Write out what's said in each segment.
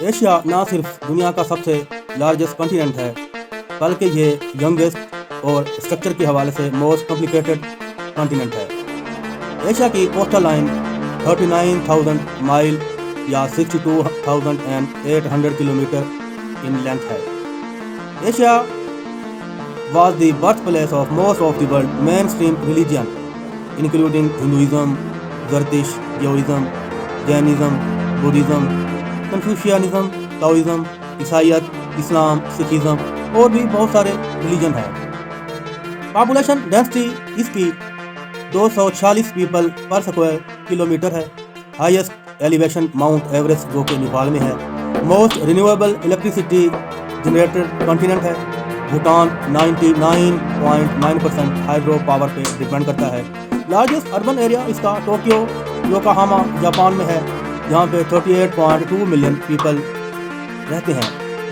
Asia न सिर्फ दुनिया का सबसे लार्जेस्ट कॉन्टिनेंट है बल्कि ये यंगेस्ट और स्ट्रक्चर के हवाले से मोस्ट कॉम्प्लिकेटेड कॉन्टिनेंट है। एशिया की कोस्टल लाइन 39,000 माइल या 62,800 किलोमीटर इन लेंथ है। Asia was the birthplace of most of the world mainstream religion, including Hinduism, Zoroastrianism, Taoism, Jainism, Buddhism, Confucianism, Taoism, ईसाईयत, Islam, Sikhism और भी बहुत सारे religion हैं। Population density इसकी 246 people पर square kilometre है। हाईएस्ट एलिवेशन माउंट एवरेस्ट जो कि नेपाल में है। Most renewable electricity generated continent है। भूटान 99.9% हाइड्रो पावर पे डिपेंड करता है। लार्जेस्ट अर्बन एरिया इसका टोक्यो योकोहामा जापान में है, जहाँ पे 38.2 मिलियन पीपल रहते हैं।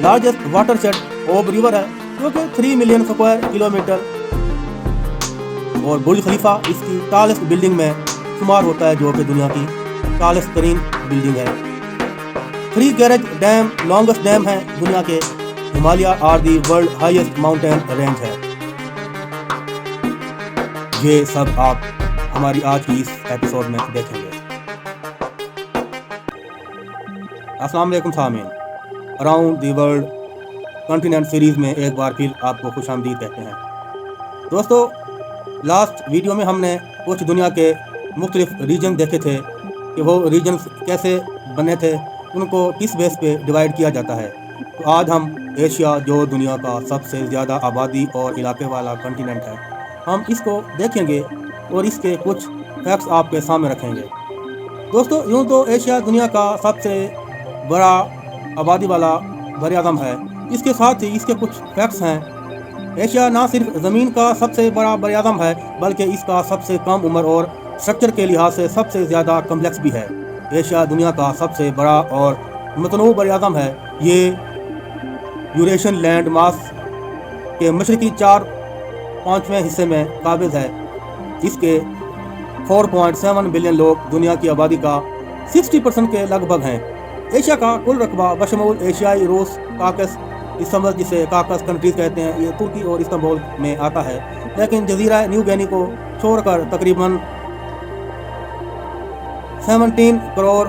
लार्जेस्ट वाटर शेड ओब रिवर है जो कि 3 मिलियन स्क्वायर किलोमीटर और बुर्ज खलीफा इसकी टालेस्ट बिल्डिंग में शुमार होता है, जो कि दुनिया की टालेस्ट तरीन बिल्डिंग है। Three Gorges Dam longest dam है दुनिया के। Himalaya are the world highest mountain range है। ये सब आप हमारी आज की इस एपिसोड में देखेंगे। अस्सलाम वालेकुम सामीन, around the world continent series में एक बार फिर आपको खुशामदीद कहते हैं। दोस्तों, लास्ट वीडियो में हमने कुछ दुनिया के मुख्तलिफ रीजन देखे थे कि वो रीजन कैसे बने थे, उनको किस बेस पे डिवाइड किया जाता है। तो आज हम एशिया, जो दुनिया का सबसे ज़्यादा आबादी और इलाके वाला कॉन्टिनेंट है, हम इसको देखेंगे और इसके कुछ फैक्ट्स आपके सामने रखेंगे। दोस्तों, यूँ तो एशिया दुनिया का सबसे बड़ा आबादी वाला बरआज़म है। इसके साथ ही इसके कुछ फैक्ट्स हैं। एशिया ना सिर्फ ज़मीन का सबसे बड़ा बरआज़म है बल्कि इसका सबसे कम उम्र और स्ट्रक्चर के लिहाज से सबसे ज़्यादा कम्प्लेक्स भी है। एशिया दुनिया का सबसे बड़ा और मतनूअ बरआज़म है। ये यूरेशियन लैंड मास के मशरकी 4/5वें हिस्से में काबिज है। इसके 4.7 बिलियन लोग दुनिया की आबादी का 60% के लगभग हैं। एशिया का कुल रकबा बशमूल एशियाई, रूस, काकस, इस्तांबुल जिसे काकस कंट्रीज कहते हैं, ये तुर्की और इस्तांबुल में आता है। लेकिन जजीरा न्यू गिनी को छोड़कर तकरीबन 17 करोड़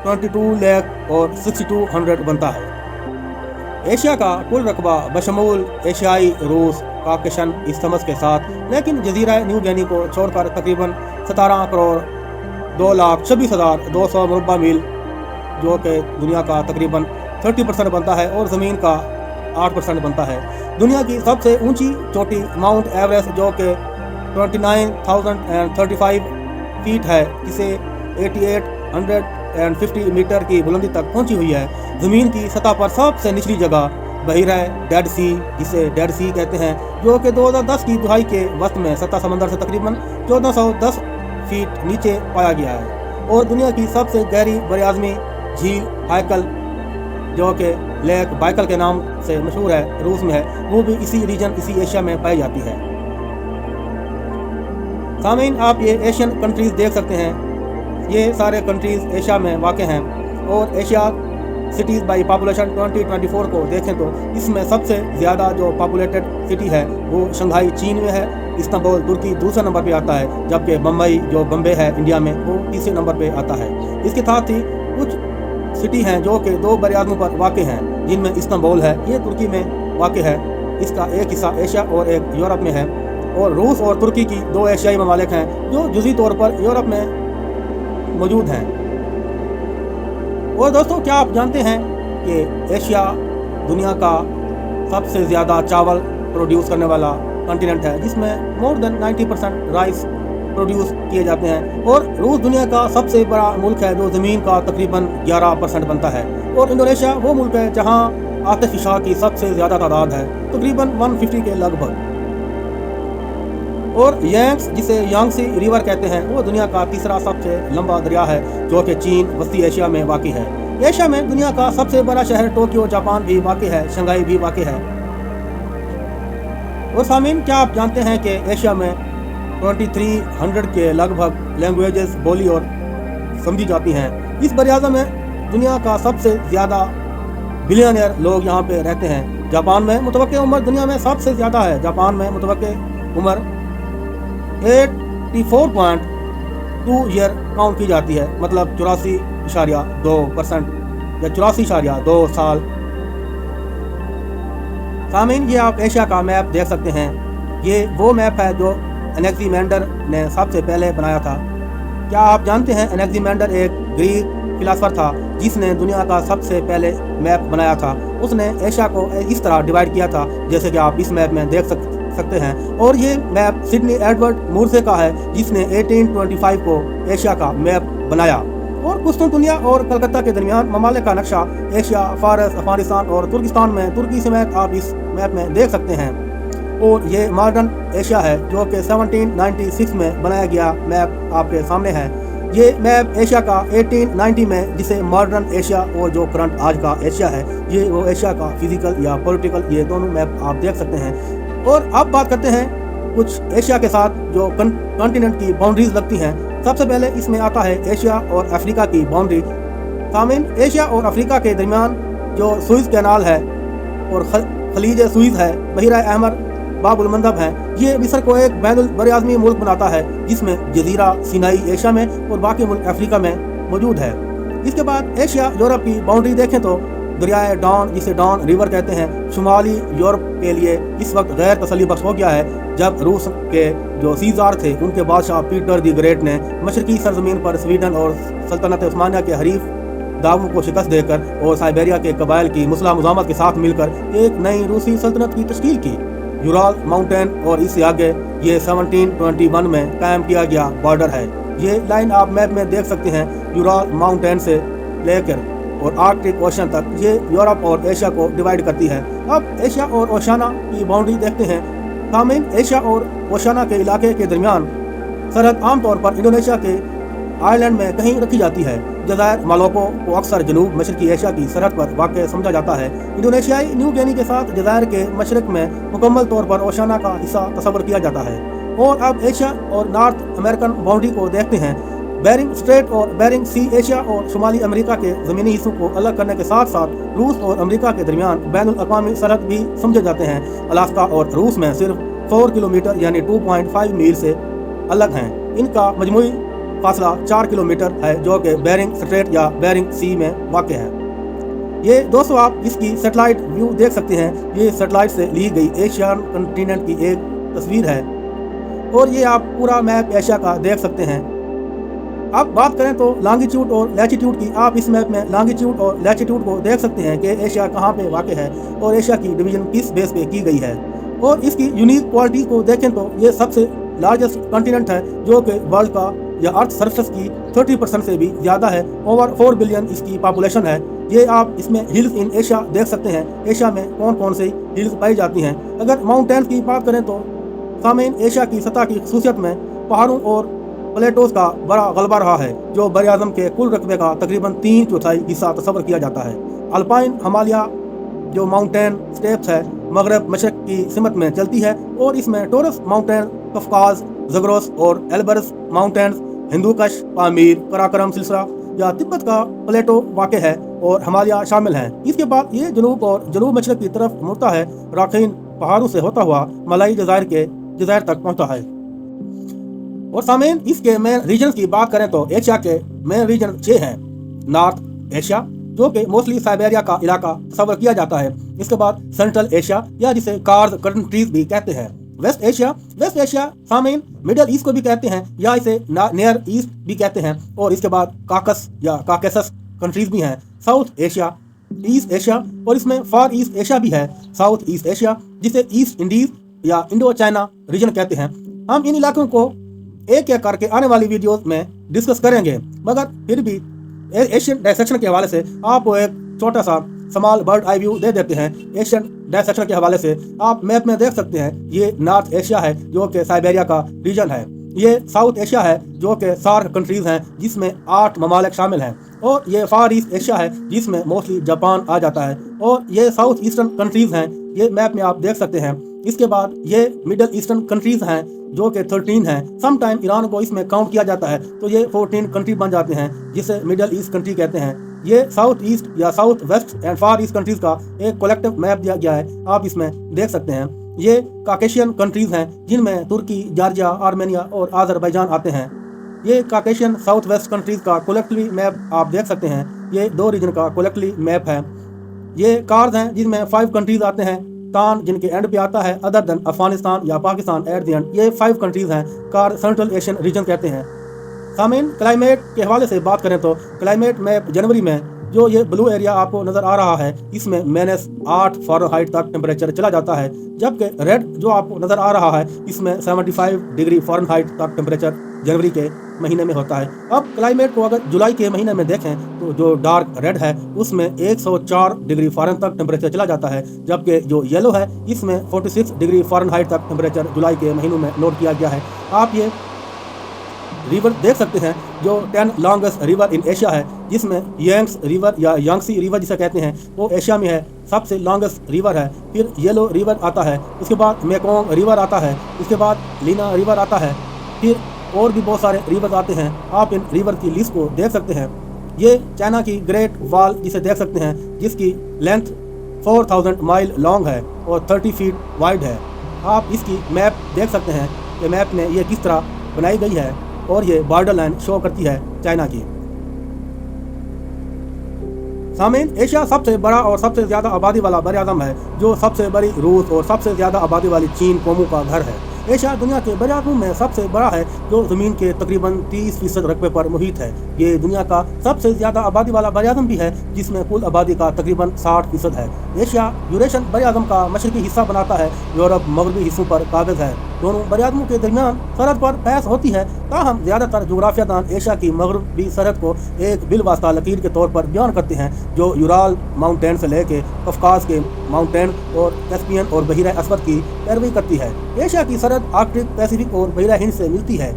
22 लाख और 6200 बनता है। एशिया का कुल रकबा बशमूल एशियाई, रूस, काकेशन, इस्तांबुल के साथ, लेकिन जजीरा न्यू गिनी को छोड़कर तकरीबन 17 करोड़ 2,26,200 मुरबा मील, जो कि दुनिया का तकरीबन 30% बनता है और ज़मीन का 8% बनता है। दुनिया की सबसे ऊंची चोटी माउंट एवरेस्ट, जो कि 29,035 फीट है, जिसे 8,850 मीटर की बुलंदी तक पहुंची हुई है। ज़मीन की सतह पर सबसे निचली जगह बहिरा डेड सी, जिसे डेड सी कहते हैं, जो कि 2010 की दुहाई के वक्त में सतह समंदर से तकरीबन 1410 फीट नीचे पाया गया है। और दुनिया की सबसे गहरी बरआज़मी झील हाइकल, जो कि लेक बाइकल के नाम से मशहूर है, रूस में है, वो भी इसी रीजन, इसी एशिया में पाई जाती है। सामीन, आप ये एशियन कंट्रीज़ देख सकते हैं। ये सारे कंट्रीज़ एशिया में वाक़ हैं। और एशिया सिटीज़ बाई पॉपुलेशन 2024 को देखें तो इसमें सबसे ज़्यादा जो पॉपुलेटेड सिटी है वो शंघाई चीन में है। इस्तांबुल तुर्की दूसरे नंबर पे आता है, जबकि बम्बई जो बम्बे है इंडिया में, वो तीसरे नंबर पे आता है। इसके साथ ही कुछ सिटी हैं जो कि 2 बरआज़मों पर वाक़ हैं, जिनमें इस्तांबुल है, ये तुर्की में वाक़ है। इसका एक हिस्सा एशिया और एक यूरोप में है। और रूस और तुर्की की 2 एशियाई ममालिक हैं जो जुज़ी तौर पर यूरोप में मौजूद हैं। और दोस्तों, क्या आप जानते हैं कि एशिया दुनिया का सबसे ज़्यादा चावल प्रोड्यूस करने वाला कॉन्टिनेंट है, जिसमें मोर देन 90% राइस प्रोड्यूस किए जाते हैं। और रूस दुनिया का सबसे बड़ा मुल्क है जो ज़मीन का तकरीबन 11% बनता है। और इंडोनेशिया वो मुल्क है जहाँ आतिशफशा की सबसे ज़्यादा तादाद है, तकरीबन 150 के लगभग। और यांग्स, जिसे यांगसी रिवर कहते हैं, वो दुनिया का तीसरा सबसे लंबा दरिया है, जो कि चीन वस्ती एशिया में वाक़ है। एशिया में दुनिया का सबसे बड़ा शहर टोक्यो जापान भी वाक़ है, शंघाई भी वाक़ है। और सामीन, क्या आप जानते हैं कि एशिया में 2300 के लगभग लैंग्वेजेस, बोली और समझी जाती हैं। इस बरआज़म में दुनिया का सबसे ज़्यादा बिलियनियर लोग यहाँ पे रहते हैं। जापान में मुतवक्किल उम्र दुनिया में सबसे ज़्यादा है। जापान में मुतवक्किल उम्र 84.2 ईयर काउंट की जाती है, मतलब 84.2% या 84.2 साल। सामीन, ये आप एशिया का मैप देख सकते हैं। ये वो मैप है जो एनेक्सिमेंडर ने सबसे पहले बनाया था। क्या आप जानते हैं एनेक्सिमेंडर एक ग्रीक फिलासफर था जिसने दुनिया का सबसे पहले मैप बनाया था। उसने एशिया को इस तरह डिवाइड किया था जैसे कि आप इस मैप में देख सकते हैं। और ये मैप सिडनी एडवर्ड मूरसे का है जिसने 1825 को एशिया का मैप बनाया। और कुस्तुनतुनिया और कलकत्ता के दरमियान ममालिक का नक्शा एशिया, फारस, अफगानिस्तान और तुर्किस्तान में तुर्की समेत आप इस मैप में देख सकते हैं। और ये मॉडर्न एशिया है जो कि 1796 में बनाया गया मैप आपके सामने है। ये मैप एशिया का 1890 में, जिसे मॉडर्न एशिया और जो करंट आज का एशिया है, ये वो एशिया का फिजिकल या पॉलिटिकल, ये दोनों मैप आप देख सकते हैं। और अब बात करते हैं कुछ एशिया के साथ जो कॉन्टिनेंट की बाउंड्रीज लगती हैं। सबसे पहले इसमें आता है एशिया और अफ्रीका की बाउंड्री। सामीन, एशिया और अफ्रीका के दरमियान जो सुइज कैनाल है और खलीज सुइज है, बहिरा अहमर, बाब उल मंदब है, ये मिस्र को एक बैनुल बरआज़मी मुल्क बनाता है जिसमें जजीरा सिनाई एशिया में और बाकी मुल्क अफ्रीका में मौजूद है। इसके बाद एशिया यूरोप की बाउंड्री देखें तो दरियाए डॉन, जिसे डॉन रिवर कहते हैं, शुमाली यूरोप के लिए इस वक्त गैर तसल्ली बख्श हो गया है जब रूस के जो सीजार थे उनके बादशाह पीटर दी ग्रेट ने मशरकी सरजमीन पर स्वीडन और सल्तनत उस्मानिया के हरीफ दावों को शिकस्त देकर और साइबेरिया के कबाइल की मुस्लिम मुजामत के साथ मिलकर एक नई रूसी सल्तनत की तश्कील की। यूराल माउंटेन और इससे आगे ये 1721 में कायम किया गया बॉर्डर है। ये लाइन आप मैप में देख सकते हैं। यूराल माउंटेन से लेकर और आर्कटिक ओशन तक ये यूरोप और एशिया को डिवाइड करती है। अब एशिया और ओशाना की बाउंड्री देखते हैं। सामीन, एशिया और ओशाना के इलाके के दरमियान सरहद आमतौर पर इंडोनेशिया के आइलैंड में कहीं रखी जाती है। जज़ायर मालोको को अक्सर जनूब मशरकी एशिया की सरहद पर वाक़ समझा जाता है। इंडोनेशियाई न्यू गिनी के साथ जज़ायर के मशरक में मुकम्मल तौर पर ओशाना का हिस्सा तस्वर किया जाता है। और अब एशिया और नॉर्थ अमेरिकन बाउंड्री को देखते हैं। बेरिंग स्ट्रेट और बेरिंग सी एशिया और शुमाली अमेरिका के ज़मीनी हिस्सों को अलग करने के साथ साथ रूस और अमेरिका के दरमियान बैनुल अक़वामी सरहद भी समझे जाते हैं। अलास्का और रूस में सिर्फ 4 किलोमीटर यानी 2.5 मील से अलग हैं। इनका मजमूई फासला 4 किलोमीटर है जो कि बेरिंग स्ट्रेट या बेरिंग सी में वाक़ है। ये दोस्तों आप इसकी सैटेलाइट व्यू देख सकते हैं। ये सैटेलाइट से ली गई एशियन कॉन्टिनेंट की एक तस्वीर है और ये आप पूरा मैप एशिया का देख सकते हैं। अब बात करें तो लॉन्गिट्यूड और लैटिट्यूड की। आप इस मैप में लॉन्गिट्यूड और लैटिट्यूड को देख सकते हैं कि एशिया कहाँ पे वाक़ है और एशिया की डिवीज़न किस बेस पे की गई है। और इसकी यूनिक क्वालिटी को देखें तो ये सबसे लार्जेस्ट कॉन्टिनेंट है जो कि वर्ल्ड का या अर्थ सरफेस की 30% से भी ज़्यादा है। ओवर 4 बिलियन इसकी पॉपुलेशन है। ये आप इसमें हिल्स इन एशिया देख सकते हैं। एशिया में कौन कौन से हिल्स पाई जाती हैं। अगर माउंटेन्स की बात करें तो सामीन, एशिया की सतह की खसूसियत में पहाड़ों और प्लेटोज का बड़ा गलबा रहा है जो बर-ए-आज़म के कुल रकबे का तकरीबन 3/4 हिस्सा तस्वर किया जाता है। अल्पाइन हिमालय जो माउंटेन स्टेप्स है मगरब मशरक की सिमत में चलती है और इसमें टोरस माउंटेन, कफकाज, ज़गरोस और एल्बर्स माउंटेन्स, हिंदुकश, पामीर, कराकोरम सिलसिला या तिब्बत का प्लेटो वाक़ है और हिमालय शामिल हैं। इसके बाद ये जनूब और जनूब मशरक की तरफ मुड़ता है। राखीन पहाड़ों से होता हुआ मलाई जज़ायर तक पहुँचता है। और सामीन, इसके मेन रीजन की बात करें तो एशिया के मेन रीजन 6 हैं। नॉर्थ एशिया जो कि मोस्टली साइबेरिया का इलाका तस्वर किया जाता है। इसके बाद सेंट्रल एशिया या जिसे कार्ड कंट्रीज भी कहते हैं। वेस्ट एशिया सामीन मिडल ईस्ट को भी कहते हैं या इसे नियर ईस्ट भी कहते हैं। और इसके बाद काकस या काकेसस कंट्रीज भी हैं। साउथ एशिया, ईस्ट एशिया और इसमें फार ईस्ट एशिया भी है। साउथ ईस्ट एशिया जिसे ईस्ट इंडीज या इंडो चाइना रीजन कहते हैं। हम इन इलाकों को एक एक करके आने वाली वीडियोस में डिस्कस करेंगे, मगर फिर भी एशियन डायसेक्शन के हवाले से आपको एक छोटा सा स्मॉल बर्ड आई व्यू दे देते हैं। एशियन डायसेक्शन के हवाले से आप मैप में देख सकते हैं। ये नॉर्थ एशिया है जो कि साइबेरिया का रीजन है। ये साउथ एशिया है जो कि सार्क कंट्रीज हैं जिसमें 8 ममालिक शामिल हैं। और ये फार ईस्ट एशिया है जिसमें मोस्टली जापान आ जाता है। और ये साउथ ईस्टर्न कंट्रीज हैं। ये मैप में आप देख सकते हैं। اس کے بعد یہ مڈل ایسٹرن کنٹریز ہیں جو کہ 13 ہیں. سم ٹائم ایران کو اس میں کاؤنٹ کیا جاتا ہے تو یہ 14 کنٹری بن جاتے ہیں جسے مڈل ایسٹ کنٹری کہتے ہیں. یہ ساؤتھ ایسٹ یا south west and far east countries کا ایک کولیکٹیو میپ دیا گیا ہے. آپ اس میں دیکھ سکتے ہیں. یہ کاکیشین کنٹریز ہیں جن میں ترکی، جارجیا، آرمینیا اور آذربائیجان آتے ہیں. یہ کاکیشین ساؤتھ ویسٹ کنٹریز کا کولیکٹیولی میپ آپ دیکھ سکتے ہیں. یہ 2 ریجن کا کولیکٹیولی میپ ہے. یہ کارز ہیں جن میں 5 کنٹریز آتے ہیں. تان جن کے اینڈ پہ آتا ہے ادر دین افغانستان یا پاکستان ایٹ دی اینڈ. یہ 5 کنٹریز ہیں. کار سینٹرل ایشین ریجن کہتے ہیں. سامعین، کلائمیٹ کے حوالے سے بات کریں تو کلائمیٹ میپ جنوری میں جو یہ بلو ایریا آپ کو نظر آ رہا ہے اس میں -8 فارنہائٹ تک ٹیمپریچر چلا جاتا ہے، جبکہ ریڈ جو آپ کو نظر آ رہا ہے اس میں 75 ڈگری فارنہائٹ تک ٹیمپریچر جنوری کے مہینے میں ہوتا ہے. اب کلائمیٹ کو اگر جولائی کے مہینے میں دیکھیں تو جو ڈارک ریڈ ہے اس میں 104 ڈگری فارنہائٹ تک ٹیمپریچر چلا جاتا ہے، جبکہ جو یلو ہے اس میں 46 ڈگری فارنہائٹ تک ٹیمپریچر جولائی کے مہینوں میں نوٹ کیا گیا ہے. آپ یہ ریور دیکھ سکتے ہیں جو 10 لانگسٹ ریور ان ایشیا ہے، جس میں یانگس ریور یا یانگسی ریور جسے کہتے ہیں وہ ایشیا میں ہے، سب سے لانگسٹ ریور ہے. پھر یلو ریور آتا ہے، اس کے بعد میکونگ ریور آتا ہے، اس کے بعد لینا ریور آتا ہے، پھر اور بھی بہت سارے ریور آتے ہیں. آپ ان ریور کی لسٹ کو دیکھ سکتے ہیں. یہ چائنا کی گریٹ وال جسے دیکھ سکتے ہیں جس کی لینتھ 4000 مائل لانگ ہے اور 30 فیٹ وائڈ ہے. آپ اس کی میپ دیکھ سکتے ہیں کہ میپ میں یہ کس طرح بنائی گئی ہے اور یہ بارڈر لائن شو کرتی ہے چائنا کی. سامعین، ایشیا سب سے بڑا اور سب سے زیادہ آبادی والا بر اعظم ہے جو سب سے بڑی روس اور سب سے زیادہ آبادی والی چین قوموں کا گھر ہے. ایشیا دنیا کے بر اعظموں میں سب سے بڑا ہے جو زمین کے تقریباً 30% رقبے پر محیط ہے. یہ دنیا کا سب سے زیادہ آبادی والا بر اعظم بھی ہے جس میں کل آبادی کا تقریباً 60% ہے. ایشیا یوریشین بر اعظم کا مشرقی حصہ بناتا ہے، یورپ مغربی حصوں پر قابض ہے. دونوں بر اعظموں کے درمیان سرحد پر بحث ہوتی ہے، تاہم زیادہ تر جغرافیہ دان ایشیا کی مغربی سرحد کو ایک بالواسطہ لکیر کے طور پر بیان کرتے ہیں جو یورال ماؤنٹین سے لے کے قفقاز کے ماؤنٹین اور کیسپین اور بحیرہ اسود کی پیروی کرتی ہے. ایشیا کی سرحد آرکٹک، پیسیفک اور بحیرہ ہند سے ملتی ہے.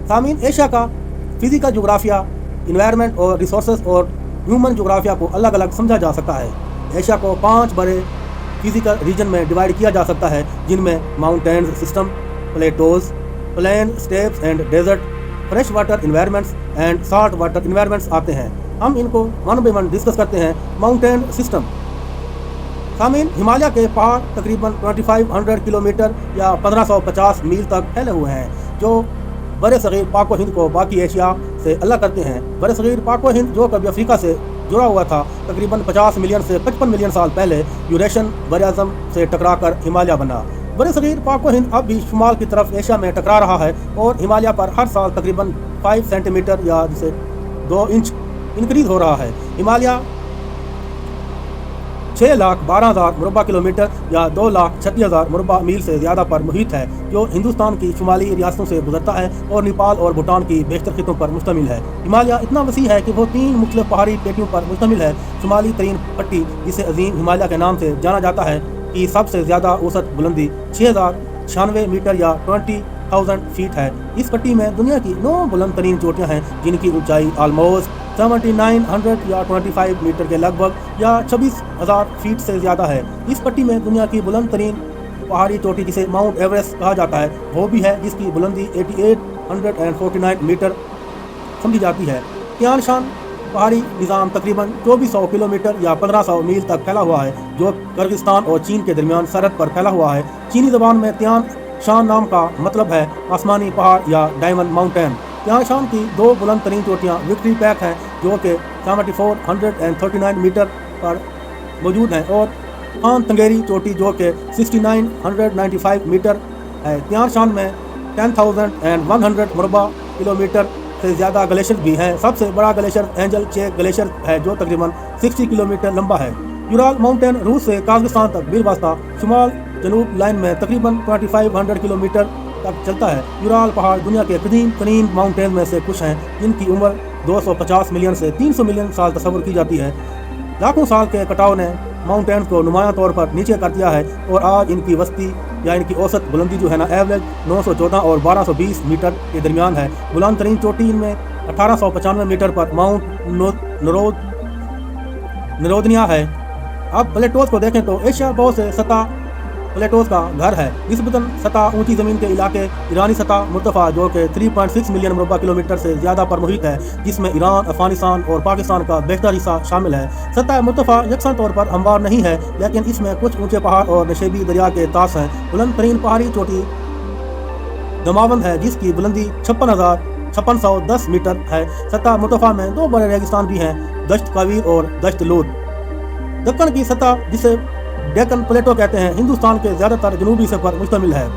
سامعین، ایشیا کا فزیکل جغرافیہ، انوائرمنٹ اور ریسورسز اور ہیومن جغرافیہ کو الگ الگ سمجھا جا سکتا ہے. ایشیا کو 5 بڑے فزیکل ریجن میں ڈیوائڈ کیا جا سکتا ہے جن میں mountains system, plateaus, plain, steppes and desert, fresh water environments and salt water environments آتے ہیں. ہم ان کو 1 by 1 ڈسکس کرتے ہیں. Mountain system. سامعین، ہمالیہ کے پہاڑ تقریباً 2500 کلومیٹر یا 1550 میل تک پھیلے ہوئے ہیں جو بر صغیر پاک و ہند کو باقی ایشیا سے الگ کرتے ہیں. بر صغیر پاک و ہند جو کبھی افریقہ سے جڑا ہوا تھا، تقریباً 50 ملین سے 55 ملین سال پہلے یوریشین بر اعظم سے ٹکرا کر ہمالیہ بنا. بر صغیر پاک و ہند اب بھی شمال کی طرف ایشیا میں ٹکرا رہا ہے اور ہمالیہ پر ہر سال تقریباً 5 سینٹی میٹر یا جسے 2 انچ انکریز ہو رہا ہے. ہمالیہ 6,12,000 مربع کلومیٹر یا 2,36,000 مربع میل سے زیادہ پر محیط ہے جو ہندوستان کی شمالی ریاستوں سے گزرتا ہے اور نیپال اور بھوٹان کی بیشتر خطوں پر مشتمل ہے. ہمالیہ اتنا وسیع ہے کہ وہ 3 مختلف پہاڑی پیٹیوں پر مشتمل ہے. شمالی ترین پٹی جسے عظیم ہمالیہ کے نام سے جانا جاتا ہے کی سب سے زیادہ اوسط بلندی 6,096 میٹر یا 20,000 فیٹ ہے. اس پٹی میں دنیا کی 9 بلند ترین چوٹیاں ہیں جن کی اونچائی آلموسٹ 7900 یا 25 میٹر کے لگ بھگ یا 26,000 فیٹ سے زیادہ ہے. اس پٹی میں دنیا کی بلند ترین پہاڑی چوٹی جسے ماؤنٹ ایوریسٹ کہا جاتا ہے وہ بھی ہے جس کی بلندی 8849 میٹر سمجھی جاتی ہے. تیان شان پہاڑی نظام تقریباً 2400 کلومیٹر یا 1500 میل تک پھیلا ہوا ہے جو کرغستان اور چین کے درمیان سرحد پر پھیلا ہوا ہے. چینی زبان میں تیان شان نام کا مطلب ہے آسمانی پہاڑ یا ڈائمنڈ ماؤنٹین. تیان شان کی 2 بلند ترین چوٹیاں وکٹری پیک ہیں جو کہ 7439 میٹر پر موجود ہیں اور خان تنگیری چوٹی جو کہ 6995 میٹر ہے. تیان شان میں 10,100 مربع کلومیٹر سے زیادہ گلیشیر بھی ہیں. سب سے بڑا گلیشیر اینجل چیک گلیشیر ہے جو تقریباً 60 کلومیٹر لمبا ہے. یورال ماؤنٹین روس سے قازقستان تک بالواسطہ شمال جنوب لائن میں تقریباً 2500 کلومیٹر تک چلتا ہے. یورال پہاڑ دنیا کے قدیم ترین ماؤنٹین میں سے کچھ ہیں جن کی عمر 250 ملین سے 300 ملین سال تصور کی جاتی ہے. لاکھوں سال کے کٹاؤ نے ماؤنٹین کو نمایاں طور پر نیچے کر دیا ہے اور آج ان کی وسطی یا ان کی اوسط بلندی جو ہے نا ایوریج 914 اور 1220 میٹر کے درمیان ہے. بلند ترین چوٹی ان میں 1895 میٹر پر ماؤنٹ نرودنیا ہے. اب پلیٹوز کو دیکھیں تو ایشیا بہت سے سطح प्लेटोज का घर है। निस्बतन सतह ऊंची ज़मीन के इलाके ईरानी सतह मुर्तफ़ा जो कि 3.6 मिलियन मुरबा किलोमीटर से ज़्यादा पर मुहित है, जिसमें ईरान, अफगानिस्तान और पाकिस्तान का बेहतर हिस्सा शामिल है। सतह मुर्तफ़ा यकसन तौर पर हमवार नहीं है, लेकिन इसमें कुछ ऊंचे पहाड़ और नशेबी दरिया के तास हैं। बुलंद तरीन पहाड़ी चोटी दमावंद है, जिसकी बुलंदी 5610 मीटर है। सतह मुर्तफ़ा में दो बड़े रेगिस्तान भी हैं, दश्त कावीर और दश्त लूद। दक्कन की सतह, जिसे डेक्कन प्लेटो कहते हैं, हिंदुस्तान के ज़्यादातर जनूबी हिस्से पर मुश्तमिल है।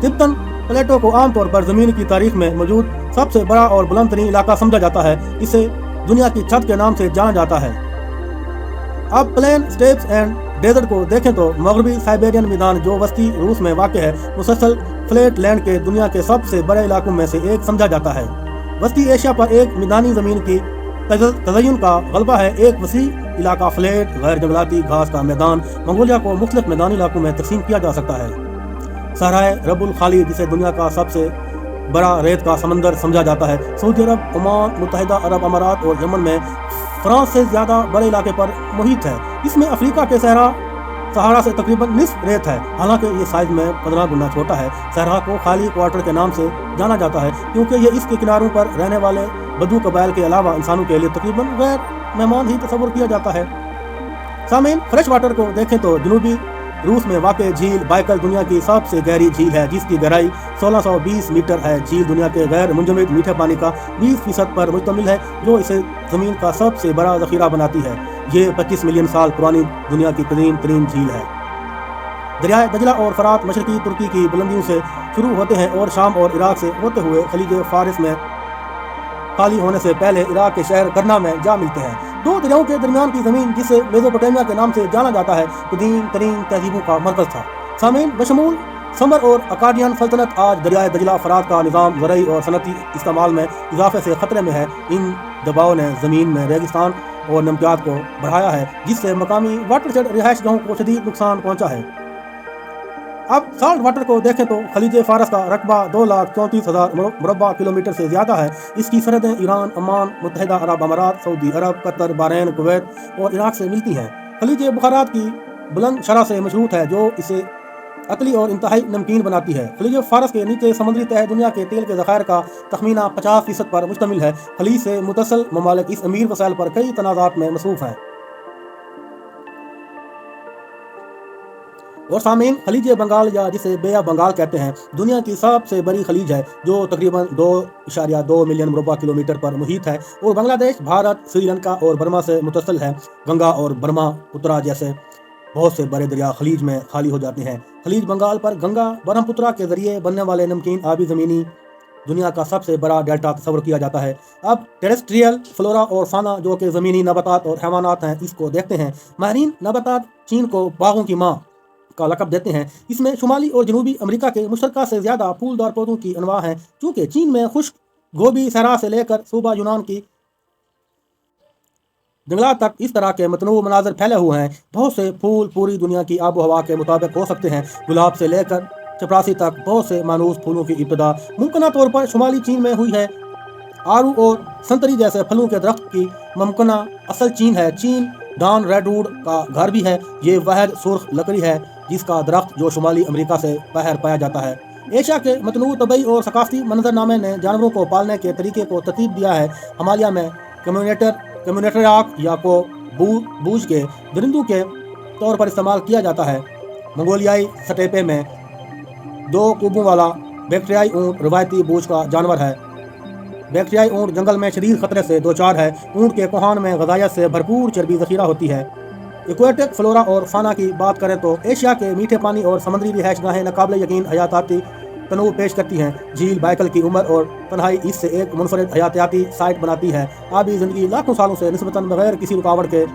तिब्बतन प्लेटो को आमतौर पर ज़मीन की तारीख में मौजूद सबसे बड़ा और बुलंद तरीन इलाका समझा जाता है। इसे दुनिया की छत के नाम से जाना जाता है। अब प्लेन, स्टेप्स एंड डेजर्ट को देखें तो मगरबी साइबेरियन मैदान, जो वस्ती रूस में वाक़ है, मुसलसल फ्लैट लैंड के दुनिया के सबसे बड़े इलाकों में से एक समझा जाता है। वस्ती एशिया पर एक मैदानी ज़मीन की तज़य्युन का गलबा है। एक वसी इलाका फ्लैट गैर जंगलाती घास का मैदान। मंगोलिया को मुख्तलिफ मैदानी इलाकों में तकसीम किया जा सकता है। सहराए रबुल खाली, जिसे दुनिया का सबसे बड़ा रेत का समंदर समझा जाता है, सऊदी अरब, ओमान, मुत्तहिदा अरब अमारात और यमन में फ्रांस से ज़्यादा बड़े इलाके पर मुहित है। इसमें अफ्रीका के सहारा से तकरीबन निस्फ रेत है, हालांकि ये साइज में 15 गुना छोटा है। सहरा को खाली क्वार्टर के नाम से जाना जाता है, क्योंकि ये इसके किनारों पर रहने वाले बदू कबाइल के अलावा इंसानों के लिए तकरीबन गैर मेहमान ही तस्वुर किया जाता है। सामीन, फ्रेश वाटर को देखें तो जनूबी रूस में वाक़ झील बाइकल दुनिया की सबसे गहरी झील है, जिसकी गहराई 1620 मीटर है। झील दुनिया के गैर मुंजमद मीठे पानी का 20% पर मुश्तमिल है, जो इसे ज़मीन का सबसे बड़ा ज़ख़ीरा बनाती है। ये 25 मिलियन साल पुरानी दुनिया की कदीम तरीन झील है। दरियाए दजला और फरात मशरकी तुर्की की बुलंदियों से शुरू होते हैं और शाम और इराक से होते हुए खलीज फारिस में खाली होने से पहले इराक के शहर करना में जा मिलते हैं। दो दरियाओं के दरमियान की ज़मीन, जिसे मेसोपोटामिया के नाम से जाना जाता है, कदीम तरीन तहजीबों का मरकज़ था। सामीन, बशमूल समर और अकाडियन सल्तनत आज दरियाए दजला फरात का निज़ाम ज़रई और सनती इस्तेमाल में इजाफे से ख़तरे में है। इन दबाव ने ज़मीन में रेगिस्तान और नमकियात को बढ़ाया है, जिससे मकामी वाटरशेड रिहाइश गाहों को शदीद नुकसान पहुँचा है। अब साल्ट वाटर को देखें तो खलीज फारस का रकबा 2,34,000 मुरबा किलोमीटर से ज़्यादा है। इसकी सरहदें ईरान, ओमान, मुत्तहिदा अरब अमारात, सऊदी अरब, कतर, बहरैन, कुवैत और इराक से मिलती हैं। खलीज बुखारात की बुलंद शरह से मशरूत है, जो इसे अतली और इंतहाई नमकीन बनाती है। खलीज फारस के नीचे समुद्री तह दुनिया के तेल के ज़खायर का तखमीना 50% पर मुश्तमिल है। खलीज से मुतसल ममालिक इस अमीर वसाइल पर कई तनाज़ात में मसरूफ़ हैं। और सामीन, खलीज बंगाल, या जिसे बे ऑफ बंगाल कहते हैं, दुनिया की सबसे बड़ी खलीज है, जो तकरीबन 2.2 मिलियन मुरबा किलोमीटर पर मुहित है और बांग्लादेश, भारत, श्रीलंका और बर्मा से मुतसल है। गंगा और ब्रह्मपुत्रा जैसे बहुत से बड़े दरिया खलीज में खाली हो जाते हैं। खलीज बंगाल पर गंगा ब्रह्मपुत्रा के जरिए बनने वाले नमकीन आबी ज़मीनी दुनिया का सबसे बड़ा डेल्टा तस्वर किया जाता है। अब टेरेस्ट्रियल फ्लोरा और फाना, जो कि ज़मीनी नबातात और हैवानात हैं, इसको देखते हैं। माहिरीन नबातात चीन को बागों की माँ का लक़ब देते हैं। इसमें शुमाली और जनूबी अमेरिका के मुश्तरका से ज़्यादा फूलदार पौधों की अनवा हैं, चूँकि चीन में खुश्क गोभी सहरा से लेकर सूबा यूनान की जंगलात तक इस तरह के मतनूअ मनाज़र फैले हुए हैं। बहुत से फूल पूरी दुनिया की आबो हवा के मुताबिक हो सकते हैं। गुलाब से लेकर चपरासी तक बहुत से मानूस फूलों की इब्तिदा मुमकिन तौर पर शुमाली चीन में हुई है। आड़ू और संतरी जैसे फलों के दरख्त की मुमकिन असल चीन है। चीन डॉन रेडवुड का घर भी है। ये वाहिद सुर्ख लकड़ी है जिसका दरख्त जो शुमाली अमेरिका से बाहर पाया जाता है। एशिया के मतनूअ तबई और सकाफती मंजरनामे ने जानवरों को पालने के तरीके को तरतीब दिया है। हिमालय में कम्यूनेटराक या को बूझ के दरिंदों के तौर पर इस्तेमाल किया जाता है। मंगोलियाई स्टेपे में 2 कूबों वाला बैक्टीरियाई ऊँट रवायती बूझ का जानवर है। बैक्टीरियाई ऊँट जंगल में शदीद खतरे से दो चार है। ऊँट के कोहान में ग़िज़ायत से भरपूर चर्बी ज़ख़ीरा होती है। एक्वेटिक फ्लोरा और फाना की बात करें तो एशिया के मीठे पानी और समुद्री रिहाइश गाहें नाकाबिल यकीन हयाताती तनूव पेश करती हैं। झील बाइकल की उम्र और तन्हाई इससे एक मुनफरद हयातियाती साइट बनाती है। आबी ज़िंदगी लाखों सालों से निस्बतन बगैर किसी रुकावट के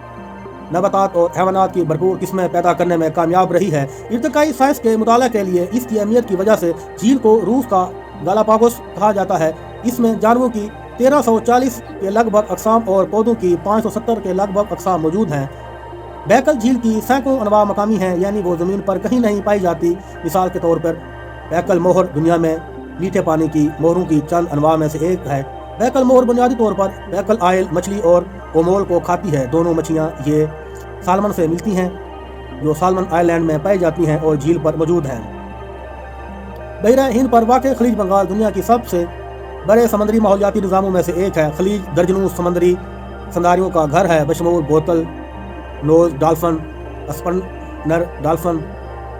नबातात और हैवानात की भरपूर किस्में पैदा करने में कामयाब रही है। इर्तिकाई साइंस के मुताले के लिए इसकी अहमियत की वजह से झील को रूस का गालापागोस कहा जाता है। इसमें जानवरों की 1340 के लगभग अक़साम और पौधों की 570 के लगभग अक़साम मौजूद हैं। बैकल झील की सैकड़ों अनवा मकामी हैं, यानी वो ज़मीन पर कहीं नहीं पाई जाती। मिसाल के तौर पर बैकल मोहर दुनिया में मीठे पानी की मोहरों की चंद अनवा में से एक है। बैकल मोहर बुनियादी तौर पर बैकल आयल मछली और ओमोल को खाती है। दोनों मछलियाँ ये सालमन से मिलती हैं। जो सालमन आइलैंड में पाई जाती हैं और झील पर मौजूद हैं। बहरा हिंद पर वाक़ खलीज बंगाल दुनिया की सबसे बड़े समंदरी माहौलियाती निज़ामों में से एक है। खलीज दर्जनों समंदरी संदारियों का घर है, बशमूल bottlenose dolphin, spinner dolphin,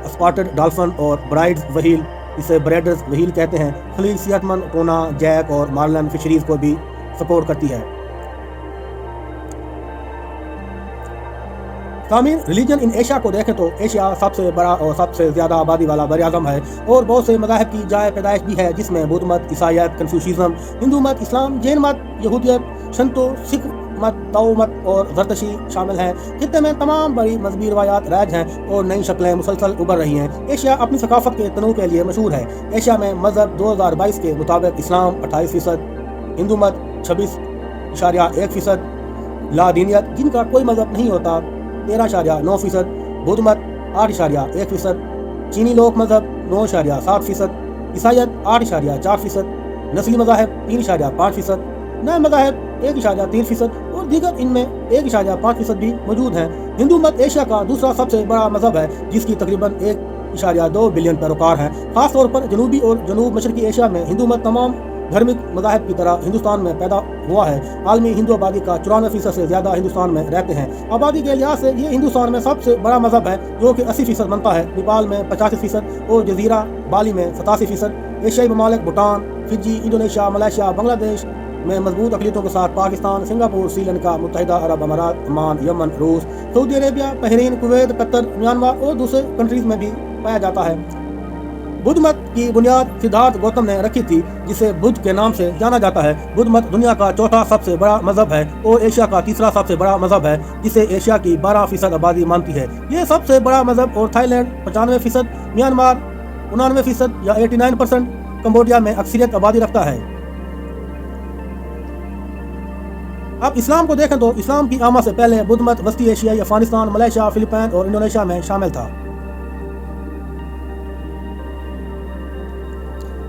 spotted dolphin और ब्राइड्स व्हेल, इसे ब्रेडर्स व्हेल कहते हैं। खलीज सेहतमंद टोना, जैक और मार्लिन फिशरीज को भी सपोर्ट करती है। सामीन, रिलीजन इन एशिया को देखें तो एशिया सबसे बड़ा और सबसे ज़्यादा आबादी वाला बरआज़म है और बहुत से मज़ाहिब की जाए पैदाइश भी है, जिसमें बुद्ध मत, ईसाईयत, कन्फ्यूशिज़म, हिंदू मत, इस्लाम, जैन मत, यहूदियत, शंतो, सिख मत, ताओ मत और ज़रतशी शामिल हैं। खित्ते में तमाम बड़ी मजहबी रवायात राज हैं और नई शक्लें मुसलसल उभर रही हैं। एशिया अपनी सकाफत के तनों के लिए मशहूर है। एशिया में मज़हब 2022 के मुताबिक इस्लाम 28%, हिंदू मत 26.1%, लादीनियत जिनका कोई मज़हब नहीं होता 13.9%, बुद्ध मत 8.1%, चीनी लोक मज़हब 9.7%, ईसाईयत 8.4%, नस्ली मज़ाहिब 3.5%, नए मज़ाहिब 1.3% और दीगर इनमें 1.5% भी मौजूद हैं। हिंदू मत एशिया का दूसरा सबसे बड़ा मज़हब है, जिसकी तकरीबन 1.2 बिलियन पैरोकार हैं। ख़ास तौर पर जनूबी और जनूब मशरक़ी एशिया में हिंदू मत तमाम धार्मिक मज़ाहिब की तरह हिंदुस्तान में पैदा हुआ है। आलमी हिंदू आबादी का 94% से ज़्यादा हिंदुस्तान में रहते हैं। आबादी के लिहाज से ये हिंदुस्तान में सबसे बड़ा मज़हब है, जो कि 80% बनता है। नेपाल में 85% और जजीरा बाली में 87%। एशियाई ममालिक Bhutan, Fiji, Indonesia, Malaysia, Bangladesh में मजबूत अक़लियतों के साथ पाकिस्तान, सिंगापुर, श्रीलंका, मुत्तहिदा अरब अमारात, ओमान, यमन, रूस, Saudi Arabia, Bahrain, Kuwait, Qatar, Myanmar और दूसरे कंट्रीज़ में भी पाया जाता है। बुद्ध मत की बुनियाद सिद्धार्थ गौतम ने रखी थी, जिसे बुद्ध के नाम से जाना जाता है। बुद्ध मत दुनिया का चौथा सबसे बड़ा मज़हब है और एशिया का तीसरा सबसे बड़ा मज़हब है, जिसे एशिया की 12% आबादी मानती है। ये सबसे बड़ा मज़हब और थाईलैंड 95%, म्यांमार 99% या 89%, कंबोडिया में अक्सरियत आबादी रखता है। अब इस्लाम को देखें तो इस्लाम की आमद से पहले बुद्ध मत वस्ती एशिया, अफगानिस्तान, मलेशिया, फिलिपाइन और इंडोनेशिया में शामिल था।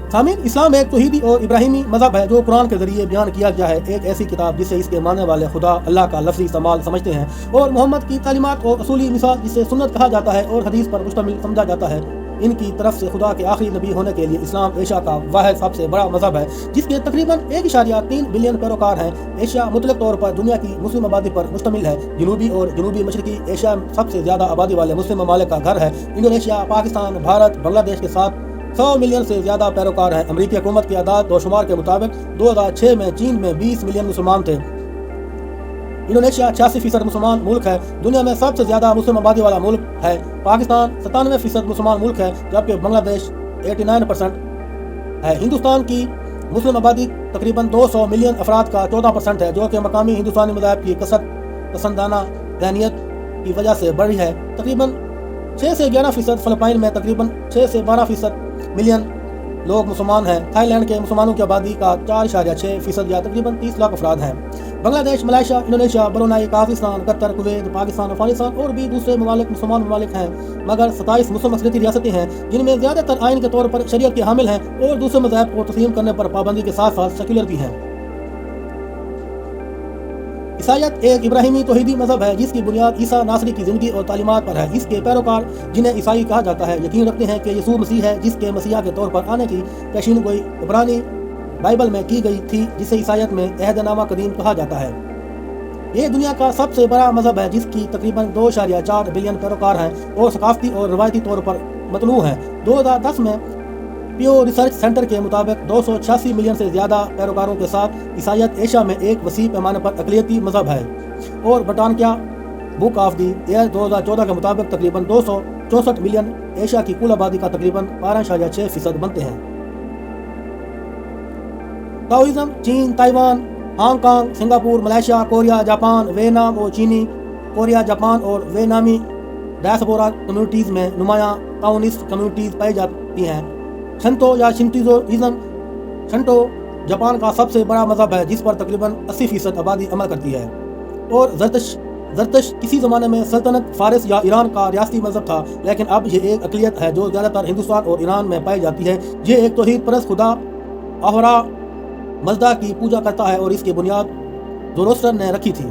सामीन, इस्लाम एक तौहीदी और इब्राहिमी मज़हब है, जो कुरान के ज़रिए बयान किया गया है। एक ऐसी किताब जिसे इसके मानने वाले खुदा अल्लाह का लफ्ज़ी इस्तेमाल समझते हैं, और मोहम्मद की तालीमात और असूली मिसाल जिसे सुन्नत कहा जाता है और हदीस पर मुश्तमिल समझा जाता है। इनकी तरफ से खुदा के आखिरी नबी होने के लिए इस्लाम एशिया का वाहिद सबसे बड़ा मज़हब है, जिसके तकरीबन 1.3 बिलियन पैरोकार हैं। एशिया मुतलक तौर पर दुनिया की मुस्लिम आबादी पर मुश्तमिल है। जनूबी और जनूबी मशरक़ी एशिया सबसे ज़्यादा आबादी वाले मुस्लिम ममालिक का घर है। इंडोनेशिया, पाकिस्तान, भारत, बांग्लादेश के साथ 100 मिलियन से ज़्यादा पैरोकार हैं। अमरीकी हुकूमत की आदाद और शुमार के मुताबिक 2006 में चीन में 20 मिलियन मुसलमान थे। इंडोनेशिया 86% मुसलमान मुल्क है। दुनिया में सबसे ज़्यादा मुस्लिम आबादी वाला मुल्क है। पाकिस्तान 97% मुसलमान मुल्क है, जबकि बांग्लादेश 89% है। हिंदुस्तान की मुस्लिम आबादी तकरीबन 200 मिलियन अफराद का 14% है, जो कि मकामी हिंदुस्तानी मज़ाहिब की कसरत पसंदाना ज़हनियत की वजह से बढ़ी है। तकरीबन 6 से 11% फिलिपाइन में तकरीबन 6 से 12% मिलियन लोग मुसलमान हैं। थाईलैंड के मुसलमानों की आबादी का 4.6% या तकरीबन 30 लाख अफराद हैं। Bangladesh, Malaysia, Indonesia, Brunei, Kazakhstan, Qatar, Kuwait, Pakistan, Afghanistan और भी दूसरे ममालिक मुसलमान ममालिक हैं, मगर 27 मुस्लिम अक़लियती रियासतें हैं, जिनमें ज़्यादातर आइन के तौर पर शरीयत के हामिल हैं और दूसरे मज़ाहिब को तस्लीम करने पर पाबंदी के साथ साथ सेक्युलर भी हैं। ईसाईयत एक इब्राहिमी तौहीदी मज़हब है, जिसकी बुनियाद ईसा नासरी की ज़िंदगी और तालीमात पर है। इसके पैरोकार, जिन्हें ईसाई कहा जाता है, यकीन रखते हैं कि यीशु मसीह है, जिसके मसीहा के तौर पर आने की पेशीन गोई इब्रानी बाइबल में की गई थी, जिसे ईसाईयत में अहदनामा कदीम कहा जाता है। ये दुनिया का सबसे बड़ा मज़हब है, जिसकी तकरीबन 2.4 बिलियन पैरोकार हैं और सकाफती और रवायती तौर पर मतलू हैं। 2010 में पियो रिसर्च सेंटर के मुताबिक 286 मिलियन से ज़्यादा पैरोकारों के साथ ईसाईयत एशिया में एक वसी पैमाने पर अक़लियती मज़हब है। और Britannia book of the year 2014 के मुताबिक तकरीबन 264 मिलियन एशिया की कुल आबादी का तकरीबन 12.6% बनते हैं। ताओइज़्म चीन, Taiwan, Hong Kong, Singapore, Malaysia, Korea, Japan, Vietnam और चीनी कोरिया, जापान और वियतनामी डायस्पोरा कम्युनिटीज़ में नुमायाँ ताओनिस्ट कम्युनिटीज़ पाई जाती हैं। शंतो या शिंटोइज़्म, शंटो जापान का सबसे बड़ा मज़हब है, जिस पर तकरीबन 80% आबादी अमल करती है। और ज़रतश किसी ज़माने में सल्तनत फ़ारिस या ईरान का रियासती मज़हब था, लेकिन अब ये एक अक़लियत है जो ज़्यादातर हिंदुस्तान और ईरान में पाई जाती है। ये एक तौहीद परस्त खुदा अहरा मज़दा की पूजा करता है और इसकी बुनियाद ज़ोरोस्टर ने रखी थी।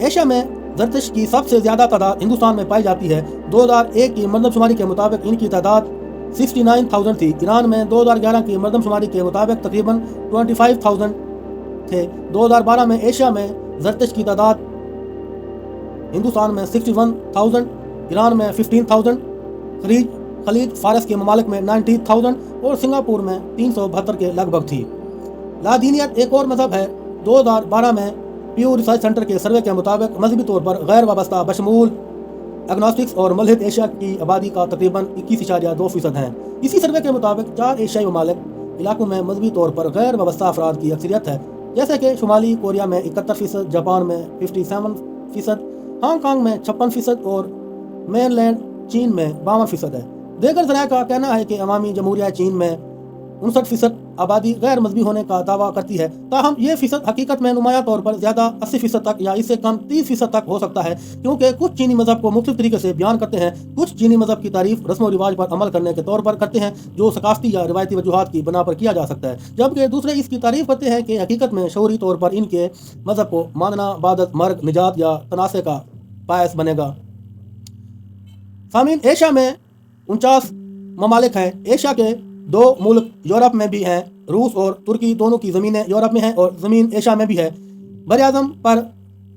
एशिया में زرتش کی سب سے زیادہ تعداد ہندوستان میں پائی جاتی ہے۔ 2001 کی مردم شماری کے مطابق ان کی تعداد 69,000 تھی۔ ایران میں 2011 کی مردم شماری کے مطابق تقریباً 25,000 تھے۔ 2012 میں ایشیا میں زرتش کی تعداد ہندوستان میں 61,000، ایران میں 15,000، خلیج فارس کے ممالک میں 90,000 اور سنگاپور میں 372 کے لگ بھگ تھی۔ لادینیت ایک اور مذہب ہے۔ 2012 میں پیو ریسرچ سینٹر کے سروے کے مطابق مذہبی طور پر غیر وابستہ بشمول اگنوسٹکس اور ملحد ایشیا کی آبادی کا تقریباً 21.2% ہیں۔ اسی سروے کے مطابق 4 ایشیائی ممالک علاقوں میں مذہبی طور پر غیر وابستہ افراد کی اکثریت ہے، جیسے کہ شمالی کوریا میں 71%، جاپان میں 57%، ہانگ کانگ میں 56% اور مین لینڈ چین میں 52% ہے۔ دیگر ذرائع کا کہنا ہے کہ عوامی جمہوریہ چین میں 59% آبادی غیر مذہبی ہونے کا دعویٰ کرتی ہے، تاہم یہ فیصد حقیقت میں نمایاں طور پر زیادہ 80% تک یا اس سے کم 30% تک ہو سکتا ہے، کیونکہ کچھ چینی مذہب کو مختلف طریقے سے بیان کرتے ہیں۔ کچھ چینی مذہب کی تعریف رسم و رواج پر عمل کرنے کے طور پر کرتے ہیں، جو ثقافتی یا روایتی وجوہات کی بنا پر کیا جا سکتا ہے، جبکہ دوسرے اس کی تعریف کرتے ہیں کہ حقیقت میں شعوری طور پر ان کے مذہب کو ماننا بعد مرگ نجات یا تناسع کا باعث بنے گا۔ سامعین، ایشیا میں 49 ممالک ہیں۔ ایشیا کے 2 ملک یورپ میں بھی ہیں۔ روس اور ترکی دونوں کی زمینیں یورپ میں ہیں اور زمین ایشیا میں بھی ہے۔ براعظم پر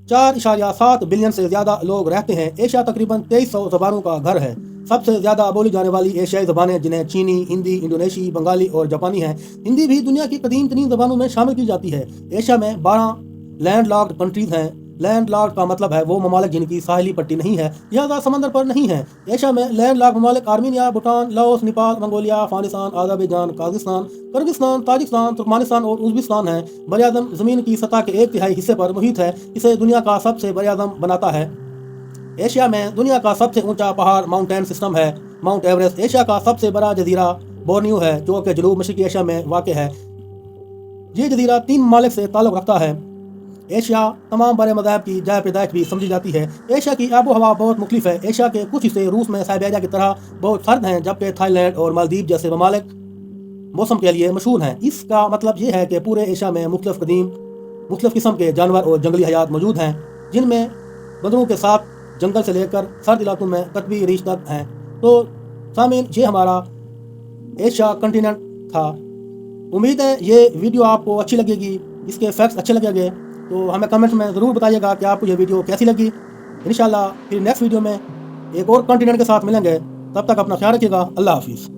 4.7 بلین سے زیادہ لوگ رہتے ہیں۔ ایشیا تقریباً 2300 زبانوں کا گھر ہے۔ سب سے زیادہ بولی جانے والی ایشیائی زبانیں جنہیں چینی، ہندی، انڈونیشی، بنگالی اور جاپانی ہیں۔ ہندی بھی دنیا کی قدیم ترین زبانوں میں شامل کی جاتی ہے۔ ایشیا میں 12 لینڈ لاکڈ کنٹریز ہیں۔ لینڈ لاکڈ کا مطلب ہے وہ ممالک جن کی ساحلی پٹی نہیں ہے، لہذا سمندر پر نہیں ہیں۔ ایشیا میں لینڈ لاکڈ ممالک Armenia, Bhutan, Laos, Nepal, Mongolia, Afghanistan, Azerbaijan, Kazakhstan, Kyrgyzstan, Tajikistan, Turkmenistan اور ازبکستان ہیں۔ براعظم زمین کی سطح کے 1/3 حصے پر محیط ہے۔ اسے دنیا کا سب سے براعظم بناتا ہے۔ ایشیا میں دنیا کا سب سے اونچا پہاڑ ماؤنٹین سسٹم ہے، ماؤنٹ ایوریسٹ۔ ایشیا کا سب سے بڑا جزیرہ بورنیو ہے، جو کہ جنوب مشرقی ایشیا میں واقع ہے۔ یہ جزیرہ 3 ممالک سے تعلق رکھتا ہے۔ ایشیا تمام بڑے مذاہب کی جائے پیدائش بھی سمجھی جاتی ہے۔ ایشیا کی آب و ہوا بہت مختلف ہے۔ ایشیا کے کچھ حصے روس میں سائبیریا کی طرح بہت سرد ہیں، جبکہ تھائی لینڈ اور مالدیپ جیسے ممالک موسم کے لیے مشہور ہیں۔ اس کا مطلب یہ ہے کہ پورے ایشیا میں مختلف قسم کے جانور اور جنگلی حیات موجود ہیں، جن میں بندروں کے ساتھ جنگل سے لے کر سرد علاقوں میں قطبی ریچھ تک ہیں۔ تو سامعین، یہ ہمارا ایشیا کنٹیننٹ تھا۔ امید ہے یہ ویڈیو آپ کو اچھی لگے گی، اس کے فیکٹس اچھے لگیں گے تو ہمیں کمنٹ میں ضرور بتائیے گا کہ آپ کو یہ ویڈیو کیسی لگی۔ انشاءاللہ پھر نیکسٹ ویڈیو میں ایک اور کنٹیننٹ کے ساتھ ملیں گے۔ تب تک اپنا خیال رکھیے گا۔ اللہ حافظ۔